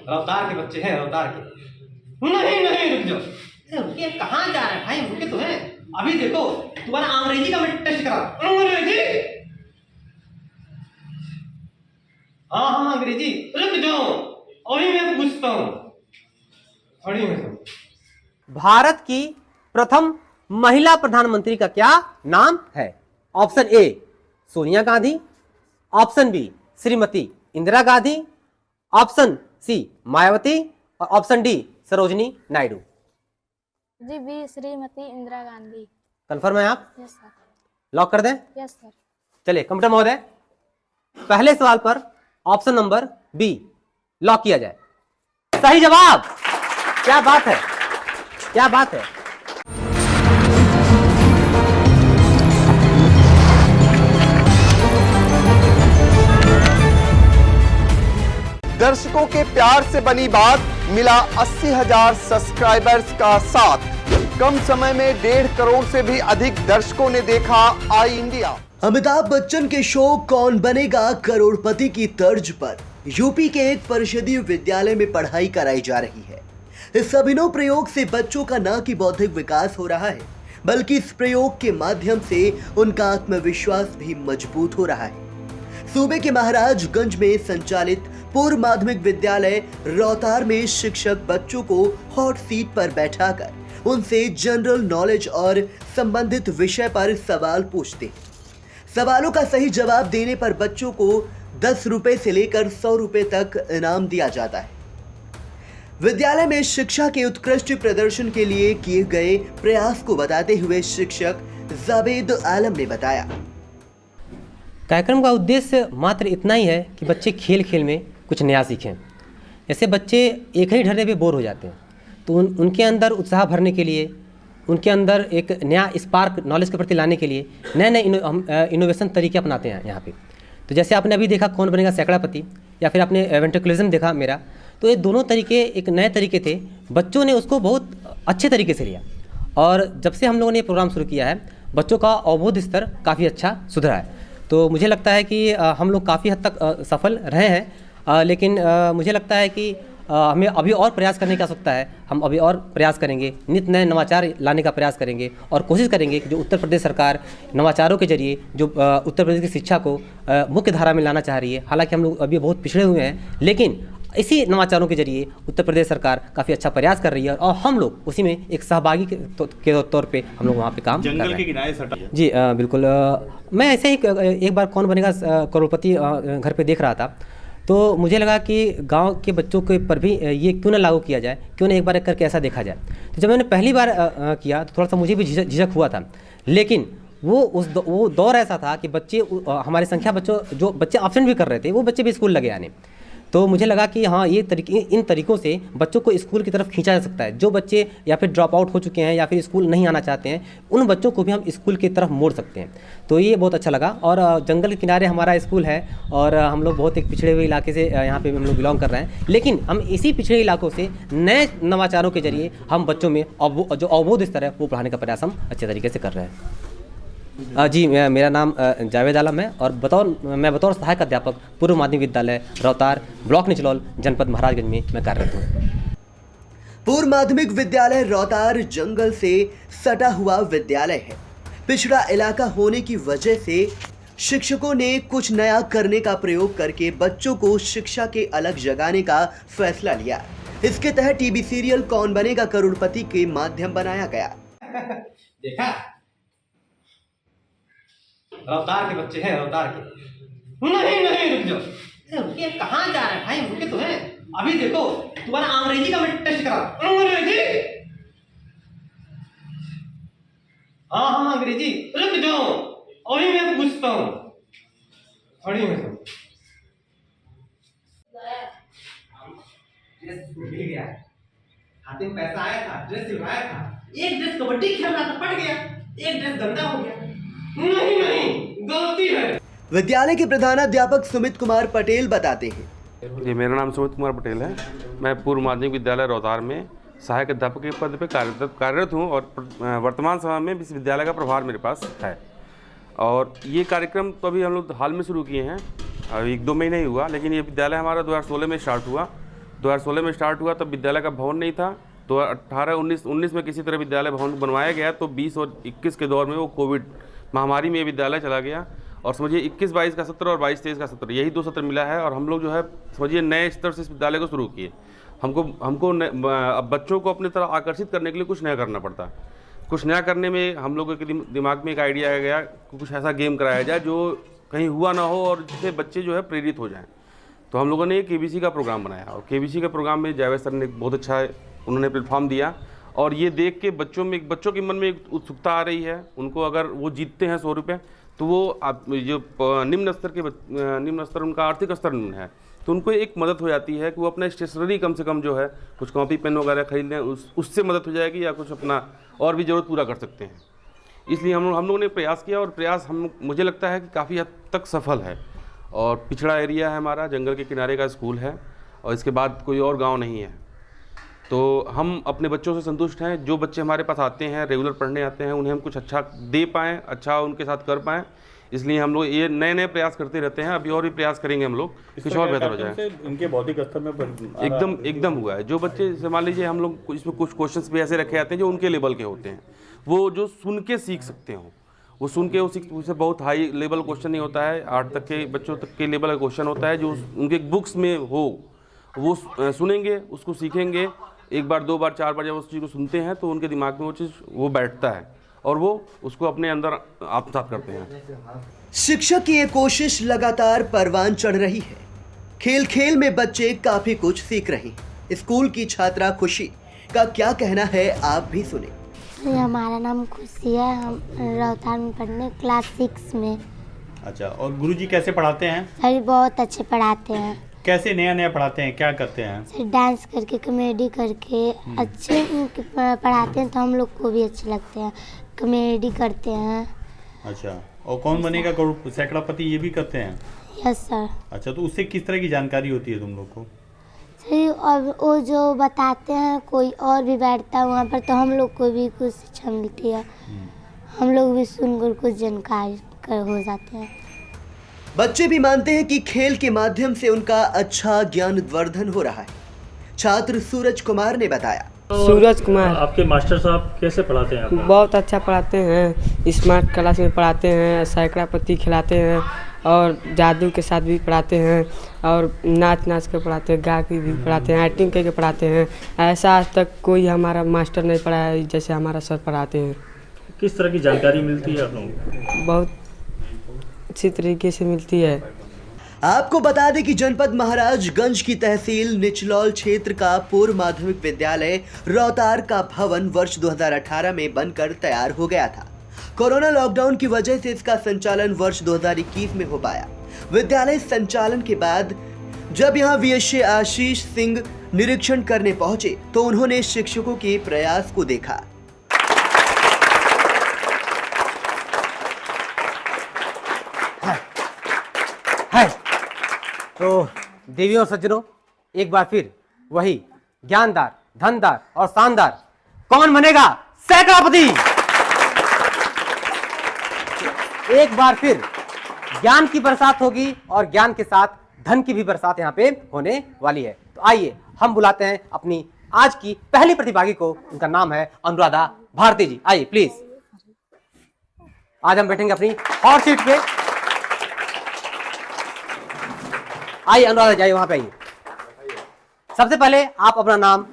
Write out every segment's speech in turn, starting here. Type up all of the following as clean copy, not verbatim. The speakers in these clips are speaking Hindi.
रफ्तार के बच्चे हैं, रफ्तार के। नहीं नहीं रुक जाओ। अरे रुकिए, कहाँ जा रहे हैं भाई, रुके तो हैं। अभी देखो तुम्हारा अंग्रेजी का मैं टेस्ट करा। अंग्रेजी, हाँ हाँ अंग्रेजी। रुक जाओ, अभी मैं पूछता हूँ। खड़ी में भारत की प्रथम महिला प्रधानमंत्री का क्या नाम है? Option A Sonia Gandhi, option B Shrimati Indira Gandhi, option C Mayawati और ऑप्शन डी सरोजिनी नायडू। जी बी श्रीमती इंदिरा गांधी। कंफर्म है आप? Yes sir. लॉक कर दें? Yes sir. चलिए कंप्यूटर महोदय, पहले सवाल पर ऑप्शन नंबर बी लॉक किया जाए। सही जवाब। क्या बात है, क्या बात है। दर्शकों के प्यार से बनी बात, मिला 80,000 सब्सक्राइबर्स का साथ। कम समय में 1.5 करोड़ से भी अधिक दर्शकों ने देखा आई इंडिया। अमिताभ बच्चन के शो कौन बनेगा करोड़पति की तर्ज पर यूपी के एक परिषदीय विद्यालय में पढ़ाई कराई जा रही है। इस अभिनव प्रयोग से बच्चों का न कि बौद्धिक विकास हो रहा है, बल्कि इस प्रयोग के माध्यम से उनका आत्मविश्वास भी मजबूत हो रहा है। सूबे के महाराजगंज में संचालित पूर्व माध्यमिक विद्यालय रोहतार में शिक्षक बच्चों को हॉट सीट पर बैठाकर उनसे जनरल नॉलेज और संबंधित विषय पर सवाल पूछते हैं। सवालों का सही जवाब देने पर बच्चों को 10 रुपए से लेकर 100 रुपए तक इनाम दिया जाता है। विद्यालय में शिक्षा के उत्कृष्ट प्रदर्शन के लिए किए गए प्रयास को बताते हुए शिक्षक जावेद आलम ने बताया, कार्यक्रम का उद्देश्य मात्र इतना ही है कि बच्चे खेल खेल में कुछ नया सीखें। ऐसे बच्चे एक ही ढर्रे पे बोर हो जाते हैं, तो उनके अंदर उत्साह भरने के लिए, उनके अंदर एक नया स्पार्क नॉलेज के प्रति लाने के लिए नए नए इनोवेशन तरीके अपनाते हैं यहाँ पे। तो जैसे आपने अभी देखा कौन बनेगा सैकड़ापति, या फिर आपने वेंट्रिकुलरिज्म देखा मेरा, तो ये दोनों तरीके एक नए तरीके थे। बच्चों ने उसको बहुत अच्छे तरीके से लिया, और जब से हम लोगों ने ये प्रोग्राम शुरू किया है बच्चों का अवबोध स्तर काफ़ी अच्छा सुधरा है। तो मुझे लगता है कि हम लोग काफ़ी हद तक सफल रहे हैं, लेकिन मुझे लगता है कि हमें अभी और प्रयास करने की आवश्यकता है। हम अभी और प्रयास करेंगे, नित्य नए नवाचार लाने का प्रयास करेंगे, और कोशिश करेंगे कि जो उत्तर प्रदेश सरकार नवाचारों के जरिए जो उत्तर प्रदेश की शिक्षा को मुख्य धारा में लाना चाह रही है, हालांकि हम लोग अभी बहुत पिछड़े हुए हैं, लेकिन इसी नवाचारों के जरिए उत्तर प्रदेश सरकार काफ़ी अच्छा प्रयास कर रही है, और हम लोग उसी में एक सहभागी के तौर पे हम लोग वहाँ पे काम कर रहे हैं। जंगल के किनारे सटा। जी बिल्कुल। मैं ऐसे ही एक बार कौन बनेगा करोड़पति घर पे देख रहा था, तो मुझे लगा कि गांव के बच्चों के पर भी ये क्यों ना लागू किया जाए, क्यों ना एक बार करके ऐसा देखा जाए। तो जब मैंने पहली बार किया तो थोड़ा सा मुझे भी झिझक हुआ था, लेकिन वो दौर ऐसा था कि बच्चे हमारी संख्या जो बच्चे ऑप्शन भी कर रहे थे वो बच्चे भी स्कूल लगे आने। तो मुझे लगा कि हाँ ये इन तरीक़ों से बच्चों को स्कूल की तरफ खींचा जा सकता है। जो बच्चे या फिर ड्रॉप आउट हो चुके हैं या फिर स्कूल नहीं आना चाहते हैं, उन बच्चों को भी हम स्कूल की तरफ मोड़ सकते हैं। तो ये बहुत अच्छा लगा। और जंगल के किनारे हमारा स्कूल है, और हम लोग बहुत एक पिछड़े हुए इलाके से यहाँ पे हम लोग बिलोंग कर रहे हैं, लेकिन हम इसी पिछड़े इलाकों से नए नवाचारों के जरिए हम बच्चों में जो अवबोध स्तर है वो बढ़ाने का प्रयास हम अच्छे तरीके से कर रहे हैं। जी मेरा नाम जावेद आलम है, और मैं बतौर सहायक अध्यापक पूर्व माध्यमिक विद्यालय रोहतार ब्लॉक निचलौल जनपद महाराजगंज में मैं कार्यरत हूँ। पूर्व माध्यमिक विद्यालय रोहतार जंगल से सटा हुआ विद्यालय है। पिछड़ा इलाका होने की वजह से शिक्षकों ने कुछ नया करने का प्रयोग करके बच्चों को शिक्षा के अलग जगाने का फैसला लिया। इसके तहत टीवी सीरियल कौन बनेगा करोड़पति के माध्यम बनाया गया। देखा, रफ्तार के बच्चे हैं, रफ्तार के। नहीं नहीं रुक जाओ। अरे रुकिए, कहाँ जा रहे हैं भाई, रुके तो हैं। अभी देखो तुम्हारा अंग्रेजी का मैं टेस्ट करा। अंग्रेजी, हाँ हाँ अंग्रेजी। रुक जाओ, अभी मैं पूछता हूँ। खड़ी में ड्रेस मिल गया, हाथ में पैसा आया था, ड्रेस सिलवाया था। एक ड्रेस कबड्डी खेल रहा था, फट गया। एक ड्रेस गंदा हो गया। नहीं नहीं गलती है। विद्यालय के प्रधानाध्यापक सुमित कुमार पटेल बताते हैं, जी मेरा नाम सुमित कुमार पटेल है। मैं पूर्व माध्यमिक विद्यालय रोहतार में सहायक अध्यापक के पद पर कार्यरत हूँ, और वर्तमान समय में विश्वविद्यालय का प्रभार मेरे पास है। और ये कार्यक्रम तो अभी हम लोग हाल में शुरू किए हैं, अभी 1-2 महीने ही हुआ, लेकिन ये विद्यालय हमारा 2016 में स्टार्ट हुआ। 2016 में स्टार्ट हुआ, तब विद्यालय का भवन नहीं था। तो 18-19 में किसी तरह विद्यालय भवन बनवाया गया। तो 20 और 21 के दौर में वो कोविड महामारी में विद्यालय चला गया, और समझिए 21-22 का सत्र और 22-23 का सत्र, यही 2 सत्र मिला है। और हम लोग जो है समझिए नए स्तर से इस विद्यालय को शुरू किए। हमको अब बच्चों को अपनी तरफ आकर्षित करने के लिए कुछ नया करना पड़ता है। कुछ नया करने में हम लोगों के दिमाग में एक आइडिया आ गया कि कुछ ऐसा गेम कराया जाए जो कहीं हुआ ना हो और जिससे बच्चे जो है प्रेरित हो जाएं। तो हम लोगों ने एक KBC का प्रोग्राम बनाया, और KBC के प्रोग्राम में जावेद सर ने बहुत अच्छा उन्होंने प्लेटफॉर्म दिया। और ये देख के बच्चों के मन में एक उत्सुकता आ रही है। उनको अगर वो जीतते हैं 100 रुपये, तो वो जो निम्न स्तर उनका आर्थिक स्तर निम्न है, तो उनको एक मदद हो जाती है कि वो अपना स्टेशनरी कम से कम जो है कुछ कॉपी पेन वगैरह खरीद लें, उससे मदद हो जाएगी, या कुछ अपना और भी ज़रूरत पूरा कर सकते हैं। इसलिए हम लोगों ने प्रयास किया, और प्रयास मुझे लगता है कि काफ़ी हद तक सफल है। और पिछड़ा एरिया है हमारा, जंगल के किनारे का स्कूल है, और इसके बाद कोई और गांव नहीं है। तो हम अपने बच्चों से संतुष्ट हैं। जो बच्चे हमारे पास आते हैं, रेगुलर पढ़ने आते हैं, उन्हें हम कुछ अच्छा दे पाएँ, अच्छा उनके साथ कर पाएँ। इसलिए हम लोग ये नए प्रयास करते रहते हैं। अभी और भी प्रयास करेंगे हम लोग, कुछ और बेहतर हो जाए। इनके बौद्धिक स्तर में एकदम हुआ है। जो बच्चे जैसे मान लीजिए हम लोग इसमें कुछ क्वेश्चंस भी ऐसे रखे जाते हैं जो उनके लेवल के होते हैं, वो जो सुन के सीख सकते हो, वो सुन के उससे बहुत हाई लेवल क्वेश्चन नहीं होता है, 8 तक के बच्चों तक के लेवल का क्वेश्चन होता है जो उनके बुक्स में हो। वो सुनेंगे, उसको सीखेंगे, 1 बार 2 बार 4 बार जब उस चीज़ को सुनते हैं तो उनके दिमाग में वो चीज़ वो बैठता है, और वो उसको अपने अंदर आत्मसात करते हैं। शिक्षक की ये कोशिश लगातार परवान चढ़ रही है। खेल खेल में बच्चे काफी कुछ सीख रहे हैं। स्कूल की छात्रा खुशी का क्या कहना है, आप भी सुने। हमारा नाम खुशी है, हम रोहतार में पढ़ने क्लास 6 में। अच्छा, और गुरुजी कैसे पढ़ाते हैं? सर बहुत अच्छे पढ़ाते हैं। कैसे नया पढ़ाते हैं, क्या करते हैं? सर डांस करके, कॉमेडी करके अच्छे पढ़ाते हैं, तो हम लोग को भी अच्छे लगते हैं। कॉमेडी करते हैं। अच्छा, और कौन बनेगा सैकड़ापति, ये भी करते हैं? Yes sir. अच्छा, तो उससे किस तरह की जानकारी होती है तुम लोग को? सर और वो जो बताते हैं, कोई और भी बैठता है वहाँ पर, तो हम लोग को भी कुछ शिक्षा मिलती है। हम लोग भी सुनकर कुछ जानकारी हो जाते हैं। बच्चे भी मानते हैं कि खेल के माध्यम से उनका अच्छा ज्ञानवर्धन हो रहा है। छात्र सूरज कुमार ने बताया। सूरज कुमार। आपके मास्टर साहब कैसे पढ़ाते हैं आपको? बहुत अच्छा पढ़ाते हैं, स्मार्ट क्लास में पढ़ाते हैं, सैकड़ापति खिलाते हैं, और जादू के साथ भी पढ़ाते हैं, और नाच के पढ़ाते हैं, गा के भी पढ़ाते हैं, एक्टिंग करके पढ़ाते हैं। ऐसा आज तक कोई हमारा मास्टर नहीं पढ़ाया है जैसे हमारा सर पढ़ाते हैं। किस तरह की जानकारी मिलती है आप लोगों को? बहुत अच्छी तरीके से मिलती है। आपको बता दें कि जनपद महाराजगंज की तहसील निचलौल क्षेत्र का पूर्व माध्यमिक विद्यालय रोहतार का भवन वर्ष 2018 में बनकर तैयार हो गया था। कोरोना लॉकडाउन की वजह से इसका संचालन वर्ष 2021 में हो पाया। विद्यालय संचालन के बाद जब यहां VSA आशीष सिंह निरीक्षण करने पहुंचे तो उन्होंने शिक्षकों के प्रयास को देखा। है तो देवियों और सज्जनों, एक बार फिर वही ज्ञानदार, धनदार और शानदार कौन बनेगा सैकड़ापति। एक बार फिर ज्ञान की बरसात होगी, और ज्ञान के साथ धन की भी बरसात यहाँ पे होने वाली है। तो आइए हम बुलाते हैं अपनी आज की पहली प्रतिभागी को। उनका नाम है अनुराधा भारती जी। आइए प्लीज। आज हम बैठेंगे अपनी हॉट सीट पे। आइए अनुराधा जाइए, वहां पे आइए। सबसे पहले आप अपना नाम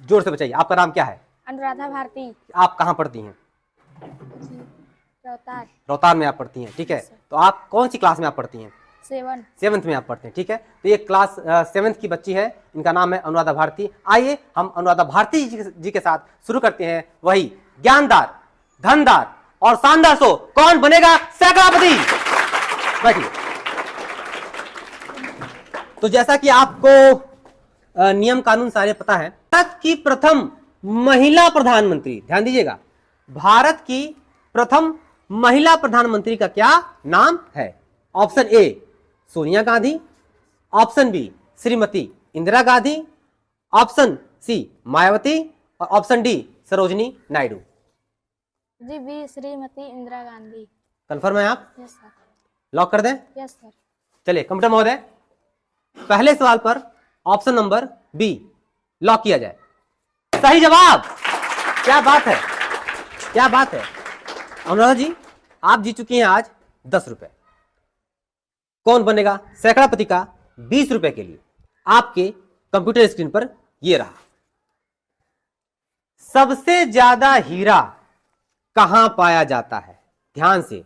जोर से बताइए। आपका नाम क्या है? अनुराधा भारती। आप कहाँ पढ़ती हैं? रोहतार। रोहतार में आप पढ़ती हैं, ठीक है। तो आप कौन सी क्लास में आप पढ़ती हैं? 7th में आप पढ़ते हैं, ठीक है। तो ये क्लास 7th की बच्ची है, इनका नाम है अनुराधा भारती। आइए हम अनुराधा भारती जी के साथ शुरू करते हैं वही ज्ञानदार, धनदार और शानदार शो कौन बनेगा सैकड़ापति। बैठिए। तो जैसा कि आपको नियम कानून सारे पता है, भारत की प्रथम महिला प्रधानमंत्री, ध्यान दीजिएगा, भारत की प्रथम महिला प्रधानमंत्री का क्या नाम है? Option A Sonia Gandhi, option B Shrimati Indira Gandhi, option C Mayawati और ऑप्शन डी सरोजनी नायडू। जी बी श्रीमती इंदिरा गांधी। कंफर्म है आप? Yes sir. लॉक कर दें? Yes sir. चलिए कंप्यूटर महोदय, पहले सवाल पर ऑप्शन नंबर बी लॉक किया जाए। सही जवाब। क्या बात है, क्या बात है। अनुराधा जी, आप जीत चुकी हैं आज 10 रुपए। कौन बनेगा सैकड़ापति का 20 रुपए के लिए आपके कंप्यूटर स्क्रीन पर ये रहा। सबसे ज्यादा हीरा कहां पाया जाता है? ध्यान से।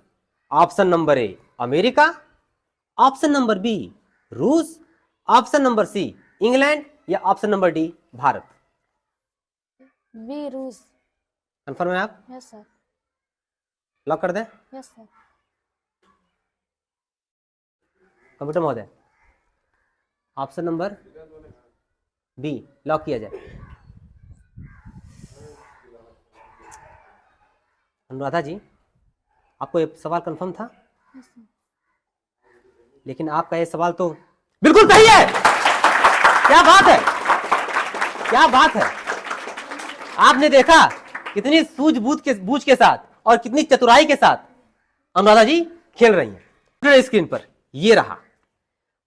Option number A America, option number B रूस, ऑप्शन नंबर सी इंग्लैंड या option number D Bharat. B रूस। कंफर्म है आप? Yes sir. लॉक कर दें? Yes sir. कंप्यूटर महोदय, ऑप्शन नंबर बी लॉक किया जाए। अनुराधा जी, आपको ये सवाल कंफर्म था? लेकिन आपका ये सवाल तो बिल्कुल सही है। क्या बात है, क्या बात है। आपने देखा कितनी सूझबूझ के साथ और कितनी चतुराई के साथ अनुराधा जी खेल रही हैं। स्क्रीन पर ये रहा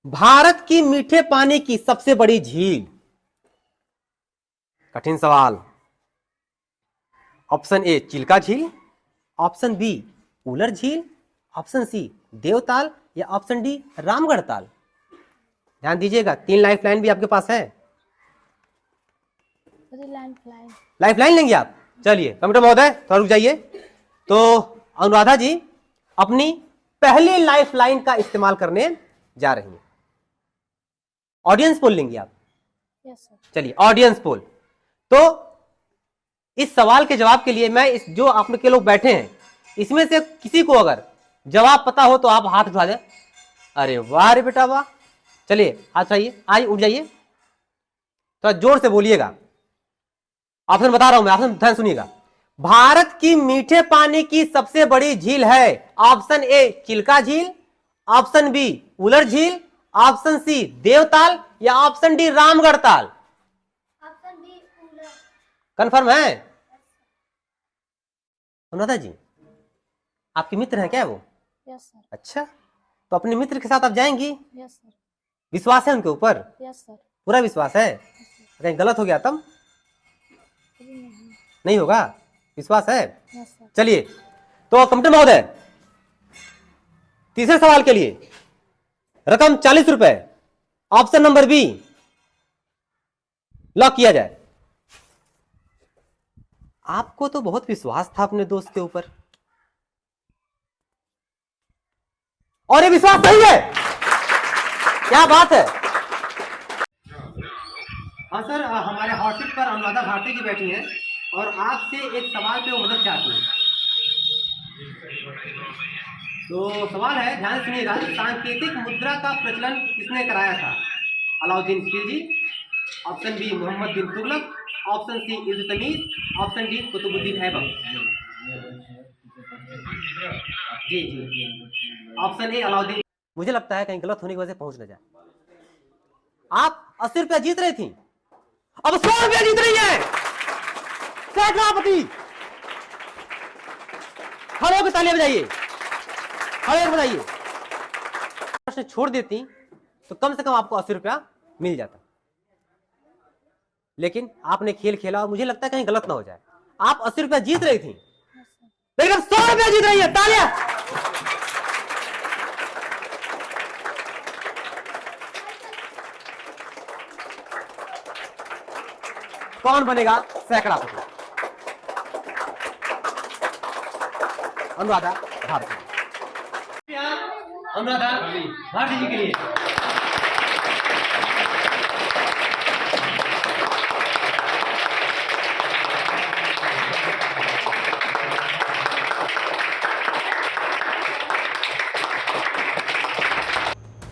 भारत की मीठे पानी की सबसे बड़ी झील। कठिन सवाल। ऑप्शन ए चिल्का झील, ऑप्शन बी उलर झील, ऑप्शन सी देवताल या ऑप्शन डी रामगढ़ ताल। ध्यान दीजिएगा, 3 लाइफ लाइन भी आपके पास है। लाइफ लाइन लेंगे आप? चलिए कंप्यूटर महोदय थोड़ा रुक जाइए। तो अनुराधा जी अपनी पहली लाइफ लाइन का इस्तेमाल करने जा रही हैं। ऑडियंस पोल लेंगे आप? Yes sir. चलिए ऑडियंस पोल। तो इस सवाल के जवाब के लिए मैं जो आप के लोग बैठे हैं इसमें से किसी को अगर जवाब पता हो तो आप हाथ उठा दें। अरे वाह रे बेटा वाह। चलिए हाथ उठाइए, आइए उठ जाइए, थोड़ा जोर से बोलिएगा। ऑप्शन बता रहा हूं मैं, ऑप्शन ध्यान सुनिएगा। भारत की मीठे पानी की सबसे बड़ी झील है। ऑप्शन ए चिल्का झील, ऑप्शन बी उलर झील, ऑप्शन सी देवताल या option D Ramgarh Tal. Option B उलर। कंफर्म है? अनुराधा जी आपके मित्र हैं क्या वो? Yes sir. अच्छा, तो अपने मित्र के साथ आप जाएंगी? Yes sir. विश्वास है उनके ऊपर? Yes sir. पूरा विश्वास है? कहीं गलत हो गया तब? नहीं होगा, विश्वास है? Yes sir. चलिए तो कंप्यूटर महोदय तीसरे सवाल के लिए रकम 40 रुपए, ऑप्शन नंबर बी लॉक किया जाए। आपको तो बहुत विश्वास था अपने दोस्त के ऊपर और ये विश्वास सही है। क्या बात है। हाँ सर, हमारे हॉट सीट पर अनुराधा भारती जी बैठी हैं और आपसे एक सवाल पे वो मदद चाहती हैं। तो सवाल है, ध्यान सुनिएगा। सांकेतिक मुद्रा का प्रचलन किसने कराया था? Alauddin Khilji, option B Mohammad bin Tughlaq, option C Iltutmish, option D Qutbuddin Aibak. जी जी, ऑप्शन ए अलाउद्दीन। मुझे लगता है कहीं गलत होने की वजह से पहुंच न जाए। आप 80 रुपया जीत रही थी, अब 100 रुपया जीत रही है। सैकड़ापति खड़े होकर तालियां बजाइए, खड़े होकर बजाइए। प्रश्न छोड़ देती तो कम से कम आपको 80 रुपया मिल जाता, लेकिन आपने खेल खेला और मुझे लगता है कहीं गलत ना हो जाए। आप 80 रुपया जीत रही थी, लेकिन अब 100 रुपया जीत रही है। तालियां। कौन बनेगा सैकड़ापति? अनुराधा भारती। अनुराधा भारती जी के लिए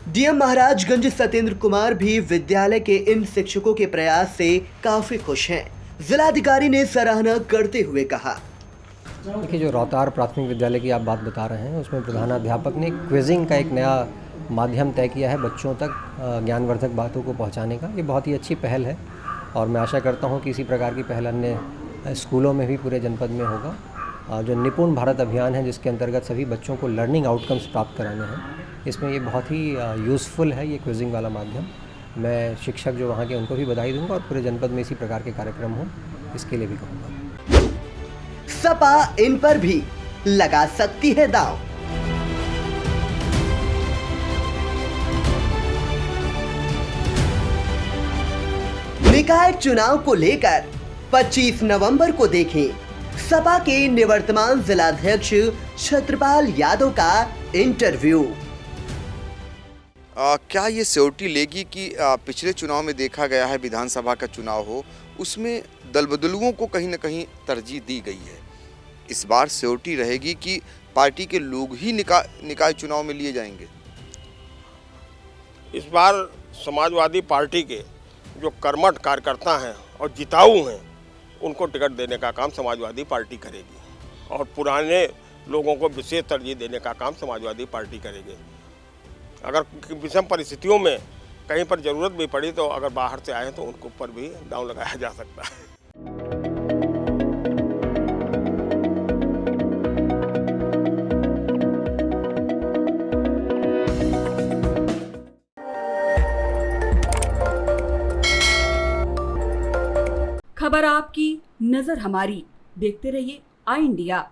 डीएम महाराजगंज सत्येंद्र कुमार भी विद्यालय के इन शिक्षकों के प्रयास से काफी खुश हैं। जिलाधिकारी ने सराहना करते हुए कहा, देखिए जो रौतार प्राथमिक विद्यालय की आप बात बता रहे हैं उसमें प्रधानाध्यापक ने क्विजिंग का एक नया माध्यम तय किया है बच्चों तक ज्ञानवर्धक बातों को पहुंचाने का। ये बहुत ही अच्छी पहल है और मैं आशा करता हूं कि इसी प्रकार की पहल अन्य स्कूलों में भी पूरे जनपद में होगा। जो निपुण भारत अभियान है जिसके अंतर्गत सभी बच्चों को लर्निंग आउटकम्स प्राप्त कराने हैं, इसमें ये बहुत ही यूज़फुल है ये क्विजिंग वाला माध्यम। मैं शिक्षक जो वहाँ के उनको भी बधाई दूंगा और पूरे जनपद में इसी प्रकार के कार्यक्रम हों इसके लिए भी कहूँगा। सपा इन पर भी लगा सकती है दांव। निकाय चुनाव को लेकर 25 नवंबर को देखें सपा के निवर्तमान जिलाध्यक्ष छत्रपाल यादव का इंटरव्यू। क्या ये सिक्योरिटी लेगी कि पिछले चुनाव में देखा गया है, विधानसभा का चुनाव हो उसमें दल बदलुओं को कहीं ना कहीं तरजीह दी गई है, इस बार सिक्योरिटी रहेगी कि पार्टी के लोग ही निकाय चुनाव में लिए जाएंगे? इस बार समाजवादी पार्टी के जो कर्मठ कार्यकर्ता हैं और जिताऊ हैं उनको टिकट देने का काम समाजवादी पार्टी करेगी और पुराने लोगों को विशेष तरजीह देने का काम समाजवादी पार्टी करेगी। अगर विषम परिस्थितियों में कहीं पर ज़रूरत भी पड़ी तो अगर बाहर से आए तो उनके ऊपर भी दांव लगाया जा सकता है। खबर आपकी, नजर हमारी। देखते रहिए आई इंडिया।